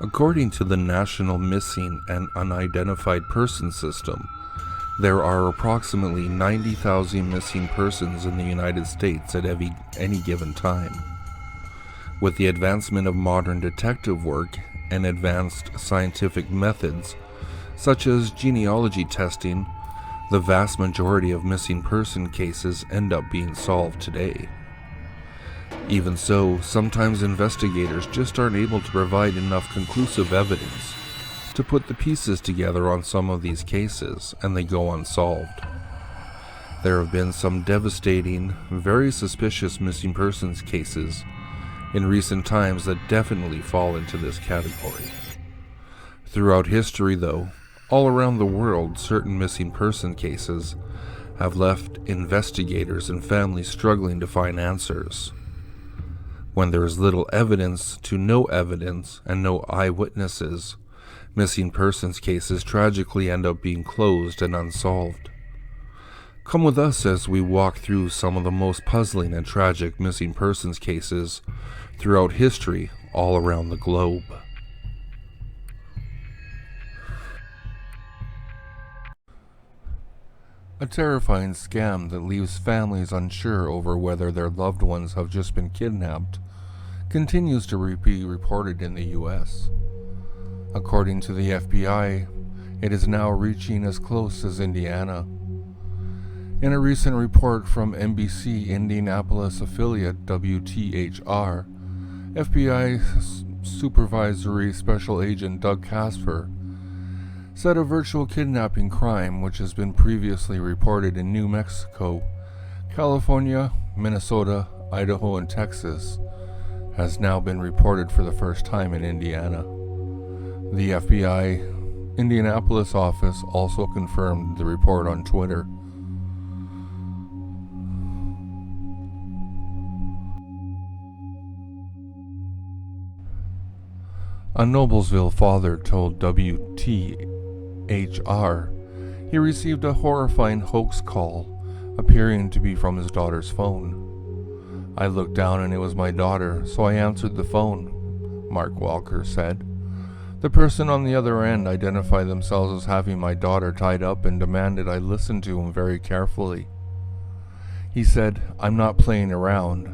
According to the National Missing and Unidentified Persons System, there are approximately 90,000 missing persons in the United States at any given time. With the advancement of modern detective work and advanced scientific methods, such as genealogy testing, the vast majority of missing person cases end up being solved today. Even so, sometimes investigators just aren't able to provide enough conclusive evidence to put the pieces together on some of these cases, and they go unsolved. There have been some devastating, very suspicious missing persons cases in recent times that definitely fall into this category. Throughout history, though, all around the world, certain missing person cases have left investigators and families struggling to find answers. When there is little evidence to no evidence and no eyewitnesses, missing persons cases tragically end up being closed and unsolved. Come with us as we walk through some of the most puzzling and tragic missing persons cases throughout history all around the globe. A terrifying scam that leaves families unsure over whether their loved ones have just been kidnapped continues to be reported in the U.S. According to the FBI, it is now reaching as close as Indiana. In a recent report from NBC Indianapolis affiliate WTHR, FBI Supervisory Special Agent Doug Casper said a virtual kidnapping crime, which has been previously reported in New Mexico, California, Minnesota, Idaho, and Texas, has now been reported for the first time in Indiana. The FBI Indianapolis office also confirmed the report on Twitter. A Noblesville father told WTHR he received a horrifying hoax call appearing to be from his daughter's phone. "I looked down and it was my daughter, so I answered the phone," Mark Walker said. The person on the other end identified themselves as having my daughter tied up and demanded I listen to him very carefully. He said, "I'm not playing around."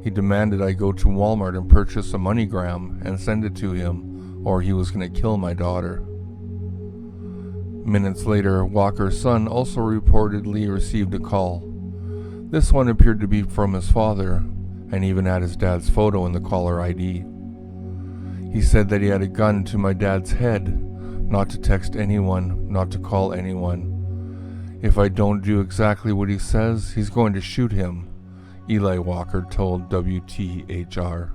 He demanded I go to Walmart and purchase a MoneyGram and send it to him, or he was going to kill my daughter. Minutes later, Walker's son also reportedly received a call. This one appeared to be from his father, and even had his dad's photo in the caller ID. He said that he had a gun to my dad's head, not to text anyone, not to call anyone. If I don't do exactly what he says, he's going to shoot him, Eli Walker told WTHR.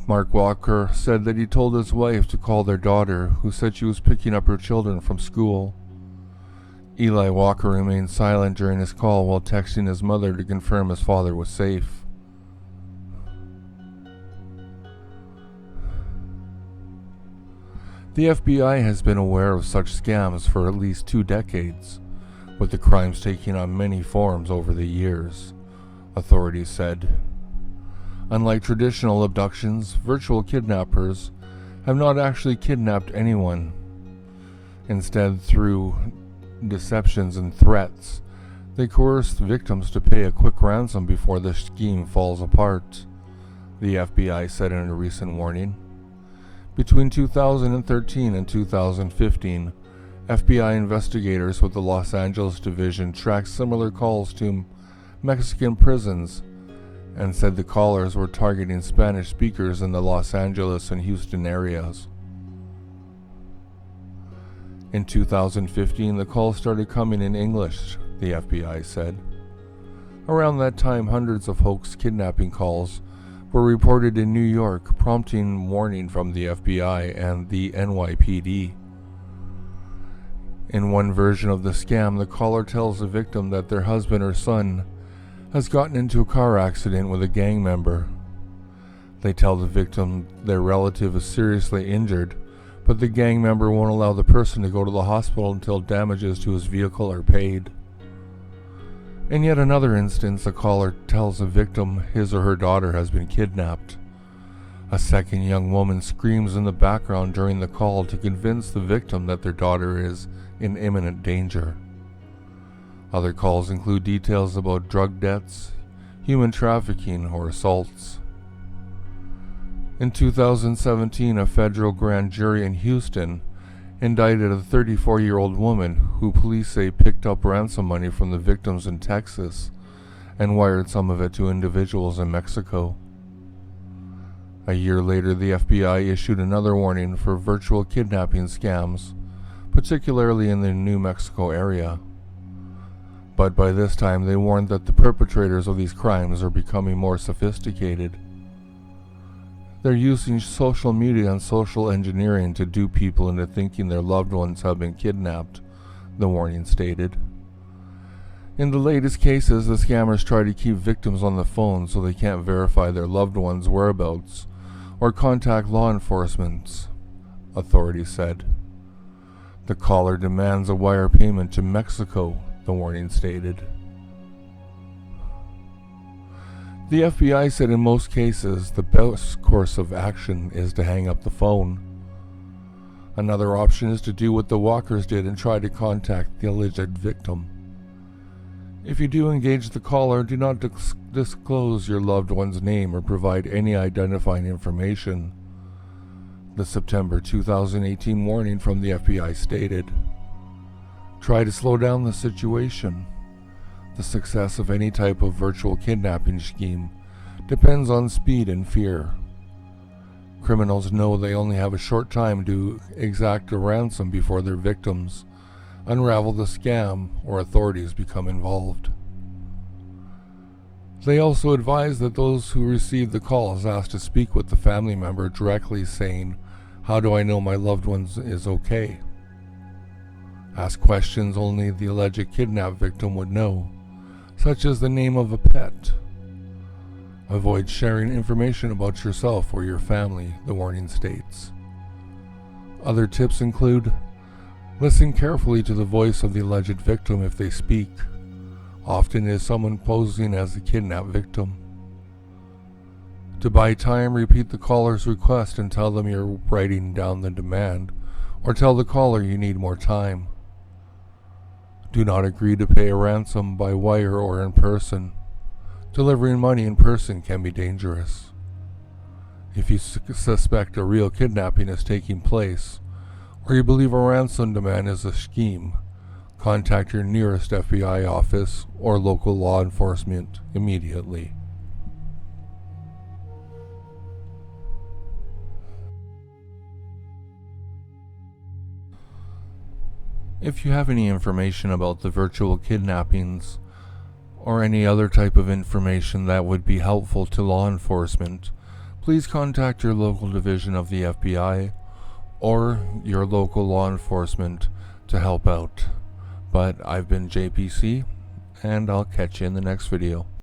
Mark Walker said that he told his wife to call their daughter, who said she was picking up her children from school. Eli Walker remained silent during his call while texting his mother to confirm his father was safe. The FBI has been aware of such scams for at least 2 decades, with the crimes taking on many forms over the years, authorities said. Unlike traditional abductions, virtual kidnappers have not actually kidnapped anyone. Instead, through deceptions and threats, they coerce victims to pay a quick ransom before the scheme falls apart, the FBI said in a recent warning. Between 2013 and 2015, FBI investigators with the Los Angeles Division tracked similar calls to Mexican prisons and said the callers were targeting Spanish speakers in the Los Angeles and Houston areas. In 2015, the calls started coming in English, the FBI said. Around that time, hundreds of hoax kidnapping calls were reported in New York, prompting warning from the FBI and the NYPD. In one version of the scam, the caller tells the victim that their husband or son has gotten into a car accident with a gang member. They tell the victim their relative is seriously injured, but the gang member won't allow the person to go to the hospital until damages to his vehicle are paid. In yet another instance, a caller tells the victim his or her daughter has been kidnapped. A second young woman screams in the background during the call to convince the victim that their daughter is in imminent danger. Other calls include details about drug debts, human trafficking, or assaults. In 2017, a federal grand jury in Houston indicted a 34-year-old woman who police say picked up ransom money from the victims in Texas and wired some of it to individuals in Mexico. A year later, the FBI issued another warning for virtual kidnapping scams, particularly in the New Mexico area. But by this time, they warned that the perpetrators of these crimes are becoming more sophisticated. They're using social media and social engineering to dupe people into thinking their loved ones have been kidnapped, the warning stated. In the latest cases, the scammers try to keep victims on the phone so they can't verify their loved ones' whereabouts or contact law enforcement, authorities said. The caller demands a wire payment to Mexico, the warning stated. The FBI said in most cases, the best course of action is to hang up the phone. Another option is to do what the walkers did and try to contact the alleged victim. If you do engage the caller, do not disclose your loved one's name or provide any identifying information, the September 2018 warning from the FBI stated. Try to slow down the situation. The success of any type of virtual kidnapping scheme depends on speed and fear. Criminals know they only have a short time to exact a ransom before their victims unravel the scam or authorities become involved. They also advise that those who receive the calls ask to speak with the family member directly, saying, "How do I know my loved one is okay?" Ask questions only the alleged kidnap victim would know, such as the name of a pet. Avoid sharing information about yourself or your family, the warning states. Other tips include: listen carefully to the voice of the alleged victim if they speak. Often it is someone posing as the kidnapped victim. To buy time, repeat the caller's request and tell them you're writing down the demand, or tell the caller you need more time. Do not agree to pay a ransom by wire or in person. Delivering money in person can be dangerous. If you suspect a real kidnapping is taking place, or you believe a ransom demand is a scheme, contact your nearest FBI office or local law enforcement immediately. If you have any information about the virtual kidnappings, or any other type of information that would be helpful to law enforcement, please contact your local division of the FBI or your local law enforcement to help out. But I've been JPC, and I'll catch you in the next video.